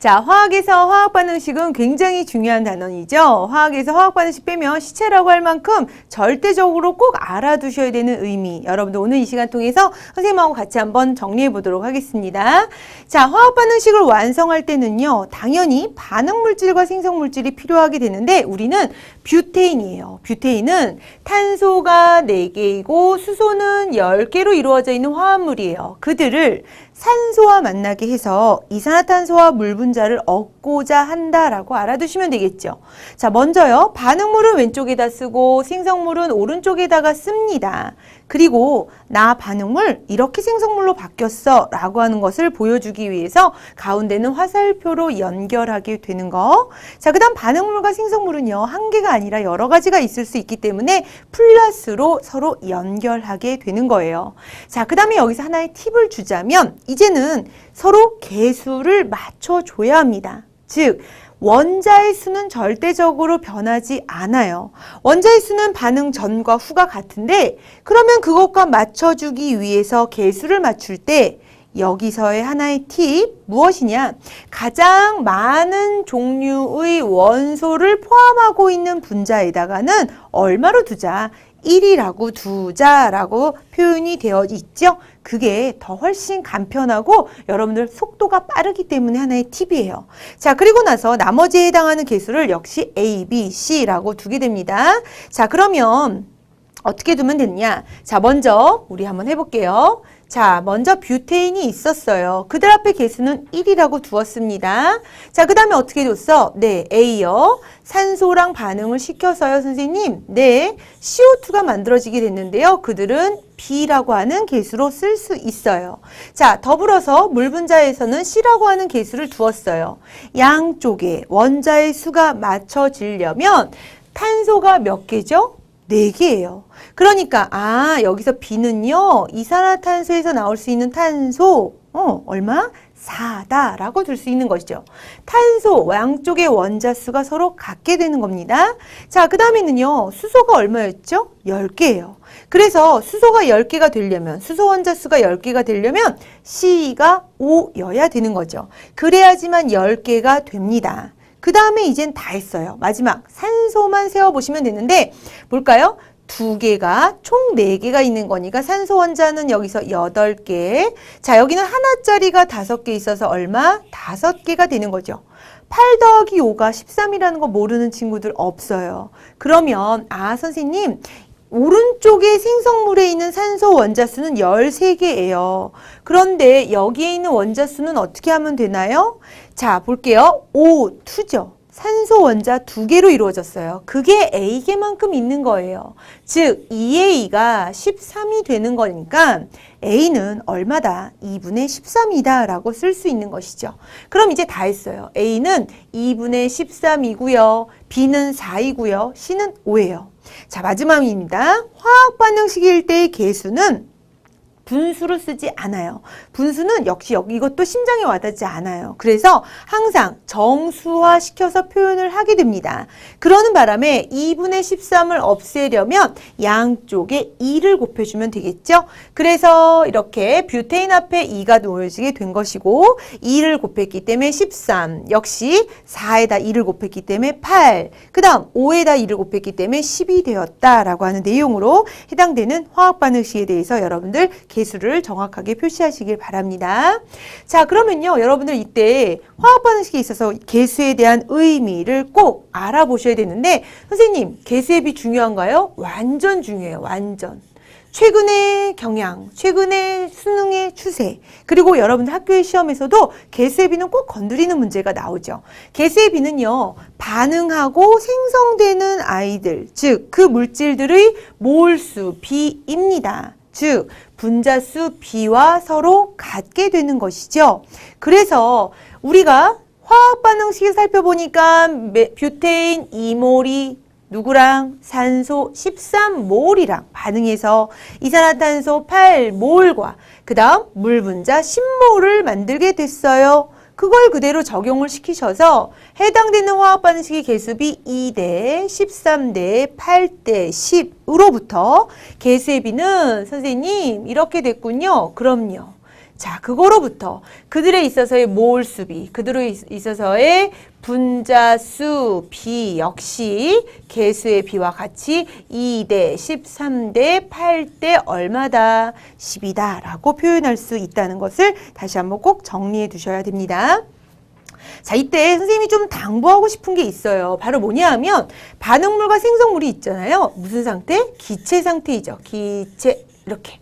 자, 화학에서 화학반응식은 굉장히 중요한 단원이죠. 화학에서 화학반응식 빼면 시체라고 할 만큼 절대적으로 꼭 알아두셔야 되는 의미. 여러분들 오늘 이 시간 통해서 선생님하고 같이 한번 정리해 보도록 하겠습니다. 자, 화학반응식을 완성할 때는요, 당연히 반응물질과 생성물질이 필요하게 되는데 우리는 뷰테인이에요. 뷰테인은 탄소가 4개이고 수소는 10개로 이루어져 있는 화합물이에요. 그들을 산소와 만나게 해서 이산화탄소와 물 분자를 얻고자 한다라고 알아두시면 되겠죠. 자, 먼저요. 반응물은 왼쪽에다 쓰고 생성물은 오른쪽에다가 씁니다. 그리고 나 반응물 이렇게 생성물로 바뀌었어 라고 하는 것을 보여주기 위해서 가운데는 화살표로 연결하게 되는 거. 자, 그 다음 반응물과 생성물은요. 한 개가 아니라 여러 가지가 있을 수 있기 때문에 플러스로 서로 연결하게 되는 거예요. 자, 그 다음에 여기서 하나의 팁을 주자면 이제는 서로 개수를 맞춰줘야 합니다. 즉 원자의 수는 절대적으로 변하지 않아요. 원자의 수는 반응 전과 후가 같은데 그러면 그것과 맞춰주기 위해서 개수를 맞출 때 여기서의 하나의 팁 무엇이냐? 가장 많은 종류의 원소를 포함하고 있는 분자에다가는 얼마로 두자? 1이라고 두자라고 표현이 되어 있죠. 그게 더 훨씬 간편하고 여러분들 속도가 빠르기 때문에 하나의 팁이에요. 자, 그리고 나서 나머지에 해당하는 개수를 역시 A, B, C라고 두게 됩니다. 자, 그러면 어떻게 두면 되느냐? 자, 먼저 우리 한번 해볼게요. 자, 먼저 뷰테인이 있었어요. 그들 앞에 개수는 1이라고 두었습니다. 자, 그 다음에 어떻게 뒀어? 네, A요. 산소랑 반응을 시켜서요, 선생님. 네, CO2가 만들어지게 됐는데요. 그들은 B라고 하는 개수로 쓸 수 있어요. 자, 더불어서 물 분자에서는 C라고 하는 개수를 두었어요. 양쪽에 원자의 수가 맞춰지려면 탄소가 몇 개죠? 4개예요. 그러니까 여기서 B는요. 이산화탄소에서 나올 수 있는 탄소 얼마? 4다라고 둘 수 있는 것이죠. 탄소 양쪽의 원자 수가 서로 같게 되는 겁니다. 자, 그 다음에는요. 수소가 얼마였죠? 10개예요. 그래서 수소가 10개가 되려면 수소 원자 수가 10개가 되려면 C가 5여야 되는 거죠. 그래야지만 10개가 됩니다. 그 다음에 이젠 다 했어요. 마지막 산소만 세워보시면 되는데 뭘까요? 2개가 총 4개가 있는 거니까 산소 원자는 여기서 8개. 자, 여기는 하나짜리가 5개 있어서 얼마? 5개가 되는 거죠. 8 더하기 5가 13이라는 거 모르는 친구들 없어요. 그러면 선생님 오른쪽에 생성물에 있는 산소 원자 수는 13개예요. 그런데 여기에 있는 원자 수는 어떻게 하면 되나요? 자, 볼게요. O2죠. 산소 원자 2개로 이루어졌어요. 그게 A개만큼 있는 거예요. 즉 2A가 13이 되는 거니까 A는 얼마다? 2분의 13이다 라고 쓸 수 있는 것이죠. 그럼 이제 다 했어요. A는 2분의 13이고요. B는 4이고요. C는 5예요. 자, 마지막입니다. 화학 반응식일 때의 개수는 분수로 쓰지 않아요. 분수는 역시 이것도 심장에 와닿지 않아요. 그래서 항상 정수화 시켜서 표현을 하게 됩니다. 그러는 바람에 2분의 13을 없애려면 양쪽에 2를 곱해주면 되겠죠. 그래서 이렇게 뷰테인 앞에 2가 놓여지게 된 것이고 2를 곱했기 때문에 13, 역시 4에다 2를 곱했기 때문에 8, 그 다음 5에다 2를 곱했기 때문에 10이 되었다라고 하는 내용으로 해당되는 화학 반응식에 대해서 여러분들 개수를 정확하게 표시하시길 바랍니다. 자, 그러면요. 여러분들 이때 화학 반응식에 있어서 개수에 대한 의미를 꼭 알아보셔야 되는데 선생님, 개수의 비 중요한가요? 완전 중요해요. 완전. 최근의 경향, 최근의 수능의 추세, 그리고 여러분들 학교의 시험에서도 개수의 비는 꼭 건드리는 문제가 나오죠. 개수의 비는요, 반응하고 생성되는 아이들, 즉 그 물질들의 몰수, 비입니다. 즉 분자수 B와 서로 같게 되는 것이죠. 그래서 우리가 화학 반응식을 살펴보니까 뷰테인 2몰이 누구랑? 산소 13몰이랑 반응해서 이산화탄소 8몰과 그 다음 물 분자 10몰을 만들게 됐어요. 그걸 그대로 적용을 시키셔서 해당되는 화학 반응식의 개수비 2대 13대 8대 10으로부터 개수의 비는 선생님 이렇게 됐군요. 그럼요. 자, 그거로부터 그들에 있어서의 몰수비, 그들에 있어서의 분자수 비 역시 개수의 비와 같이 2대 13대 8대 얼마다? 10이다 라고 표현할 수 있다는 것을 다시 한번 꼭 정리해 두셔야 됩니다. 자, 이때 선생님이 좀 당부하고 싶은 게 있어요. 바로 뭐냐 하면 반응물과 생성물이 있잖아요. 무슨 상태? 기체 상태이죠. 기체 이렇게.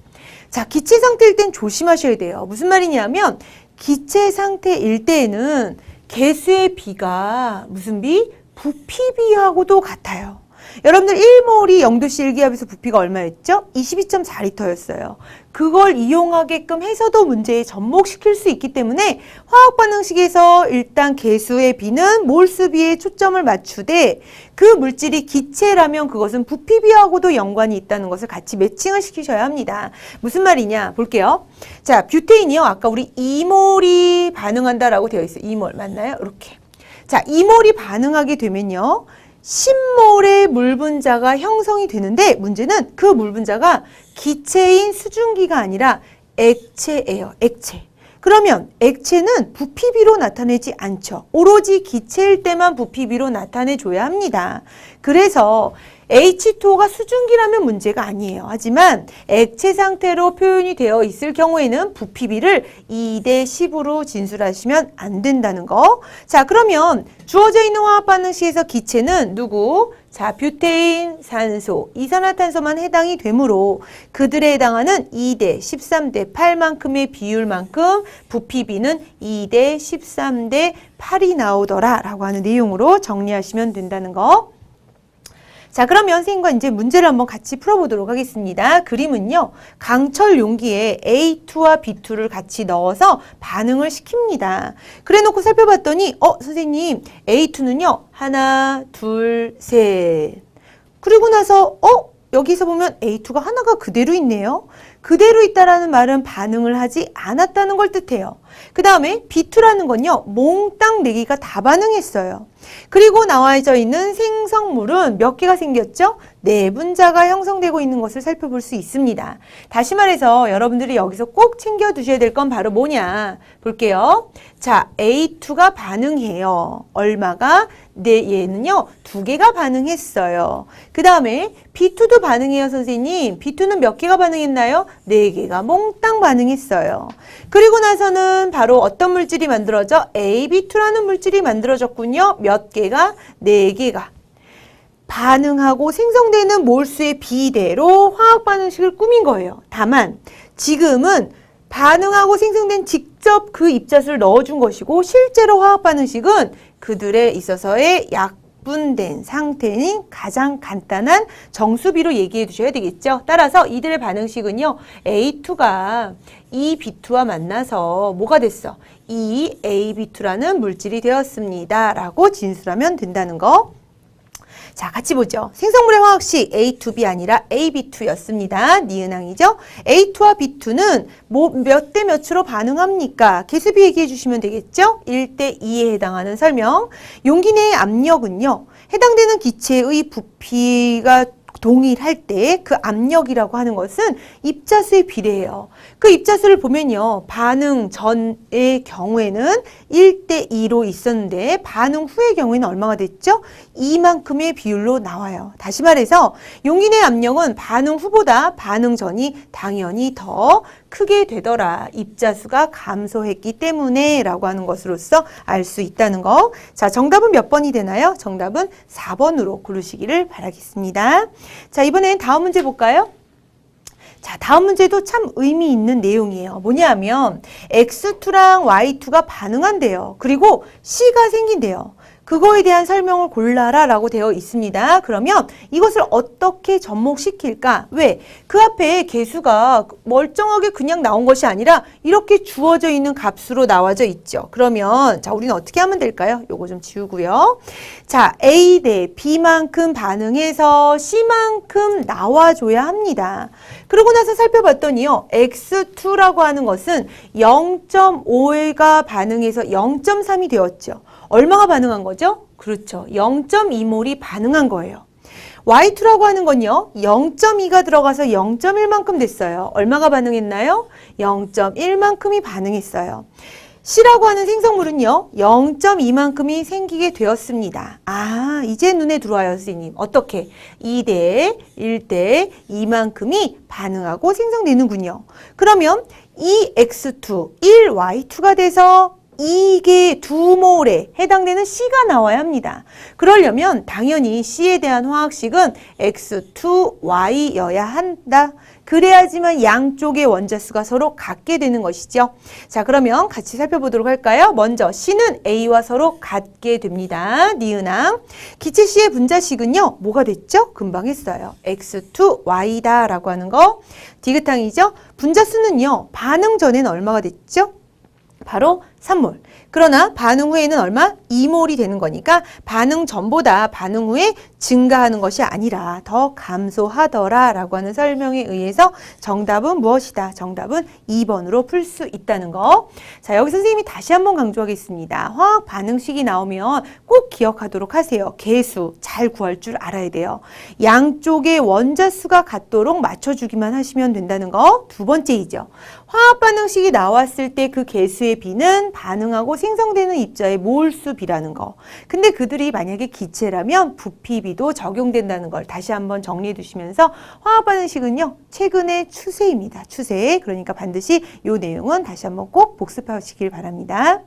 자, 기체 상태일 땐 조심하셔야 돼요. 무슨 말이냐면 기체 상태일 때에는 개수의 비가 무슨 비? 부피비하고도 같아요. 여러분들 1몰이 0도씨 일기압에서 부피가 얼마였죠? 22.4리터였어요. 그걸 이용하게끔 해서도 문제에 접목시킬 수 있기 때문에 화학 반응식에서 일단 개수의 비는 몰수비에 초점을 맞추되 그 물질이 기체라면 그것은 부피비하고도 연관이 있다는 것을 같이 매칭을 시키셔야 합니다. 무슨 말이냐 볼게요. 자, 뷰테인이요. 아까 우리 2몰이 반응한다라고 되어 있어요. 2몰 맞나요? 이렇게. 자, 2몰이 반응하게 되면요. 10몰의 물 분자가 형성이 되는데 문제는 그 물 분자가 기체인 수증기가 아니라 액체예요. 액체. 그러면 액체는 부피비로 나타내지 않죠. 오로지 기체일 때만 부피비로 나타내줘야 합니다. 그래서 H2O가 수증기라면 문제가 아니에요. 하지만 액체 상태로 표현이 되어 있을 경우에는 부피비를 2대 10으로 진술하시면 안 된다는 거. 자, 그러면 주어져 있는 화학 반응식에서 기체는 누구? 자, 뷰테인, 산소, 이산화탄소만 해당이 되므로 그들에 해당하는 2대 13대 8만큼의 비율만큼 부피비는 2대 13대 8이 나오더라 라고 하는 내용으로 정리하시면 된다는 거. 자, 그러면 선생님과 이제 문제를 한번 같이 풀어보도록 하겠습니다. 그림은요, 강철 용기에 A2와 B2를 같이 넣어서 반응을 시킵니다. 그래 놓고 살펴봤더니, 선생님, A2는요, 하나, 둘, 셋. 그리고 나서, 여기서 보면 A2가 하나가 그대로 있네요. 그대로 있다라는 말은 반응을 하지 않았다는 걸 뜻해요. 그 다음에 B2라는 건요, 몽땅 4개가 다 반응했어요. 그리고 나와져 있는 생성물은 몇 개가 생겼죠? 4분자가 형성되고 있는 것을 살펴볼 수 있습니다. 다시 말해서 여러분들이 여기서 꼭 챙겨두셔야 될 건 바로 뭐냐? 볼게요. 자, A2가 반응해요. 얼마가? 네, 얘는요, 2개가 반응했어요. 그 다음에 B2도 반응해요, 선생님. B2는 몇 개가 반응했나요? 4개가 몽땅 반응했어요. 그리고 나서는 바로 어떤 물질이 만들어져? AB2라는 물질이 만들어졌군요. 몇 개가? 4개가. 반응하고 생성되는 몰수의 비대로 화학 반응식을 꾸민 거예요. 다만 지금은 반응하고 생성된 직접 그 입자수를 넣어준 것이고 실제로 화학 반응식은 그들에 있어서의 약분된 상태인 가장 간단한 정수비로 얘기해 두셔야 되겠죠. 따라서 이들의 반응식은요. A2가 B2와 만나서 뭐가 됐어? AB2라는 물질이 되었습니다. 라고 진술하면 된다는 거. 자, 같이 보죠. 생성물의 화학식 A2B 아니라 AB2였습니다. 니은항이죠. A2와 B2는 몇 대 몇으로 반응합니까? 개수비 얘기해 주시면 되겠죠? 1대 2에 해당하는 설명. 용기 내의 압력은요. 해당되는 기체의 부피가 동일할 때 그 압력이라고 하는 것은 입자수에 비례해요. 그 입자수를 보면요. 반응 전의 경우에는 1대 2로 있었는데 반응 후의 경우에는 얼마가 됐죠? 이만큼의 비율로 나와요. 다시 말해서 용기 내 압력은 반응 후보다 반응 전이 당연히 더 크게 되더라. 입자수가 감소했기 때문에 라고 하는 것으로서 알 수 있다는 거. 자, 정답은 몇 번이 되나요? 정답은 4번으로 고르시기를 바라겠습니다. 자, 이번엔 다음 문제 볼까요? 자, 다음 문제도 참 의미 있는 내용이에요. 뭐냐 하면 X2랑 Y2가 반응한대요. 그리고 C가 생긴대요. 그거에 대한 설명을 골라라 라고 되어 있습니다. 그러면 이것을 어떻게 접목시킬까? 왜? 그 앞에 개수가 멀쩡하게 그냥 나온 것이 아니라 이렇게 주어져 있는 값으로 나와져 있죠. 그러면 자, 우리는 어떻게 하면 될까요? 요거 좀 지우고요. 자, A 대 B만큼 반응해서 C만큼 나와줘야 합니다. 그러고 나서 살펴봤더니요. X2라고 하는 것은 0.5가 반응해서 0.3이 되었죠. 얼마가 반응한 거죠? 그렇죠. 0.2몰이 반응한 거예요. Y2라고 하는 건요. 0.2가 들어가서 0.1만큼 됐어요. 얼마가 반응했나요? 0.1만큼이 반응했어요. C라고 하는 생성물은요. 0.2만큼이 생기게 되었습니다. 아, 이제 눈에 들어와요, 선생님. 어떻게? 2대 1대 2만큼이 반응하고 생성되는군요. 그러면 2X2, 1Y2가 돼서 이게 두 몰에 해당되는 C가 나와야 합니다. 그러려면 당연히 C에 대한 화학식은 X2Y여야 한다. 그래야지만 양쪽의 원자수가 서로 같게 되는 것이죠. 자, 그러면 같이 살펴보도록 할까요? 먼저 C는 A와 서로 같게 됩니다. 니은항. 기체 C의 분자식은요. 뭐가 됐죠? 금방 했어요. X2Y다 라고 하는 거. 디귿항이죠. 분자수는요. 반응 전에는 얼마가 됐죠? 바로 3몰. 그러나 반응 후에는 얼마? 2몰이 되는 거니까 반응 전보다 반응 후에 증가하는 것이 아니라 더 감소하더라 라고 하는 설명에 의해서 정답은 무엇이다? 정답은 2번으로 풀 수 있다는 거. 자, 여기 선생님이 다시 한번 강조하겠습니다. 화학 반응식이 나오면 꼭 기억하도록 하세요. 계수 잘 구할 줄 알아야 돼요. 양쪽의 원자수가 같도록 맞춰주기만 하시면 된다는 거. 두 번째이죠. 화학 반응식이 나왔을 때 그 계수의 비는 반응하고 생성되는 입자의 몰수 비라는 거. 근데 그들이 만약에 기체라면 부피비도 적용된다는 걸 다시 한번 정리해 두시면서 화학 반응식은요. 최근의 추세입니다. 추세. 그러니까 반드시 이 내용은 다시 한번 꼭 복습하시길 바랍니다.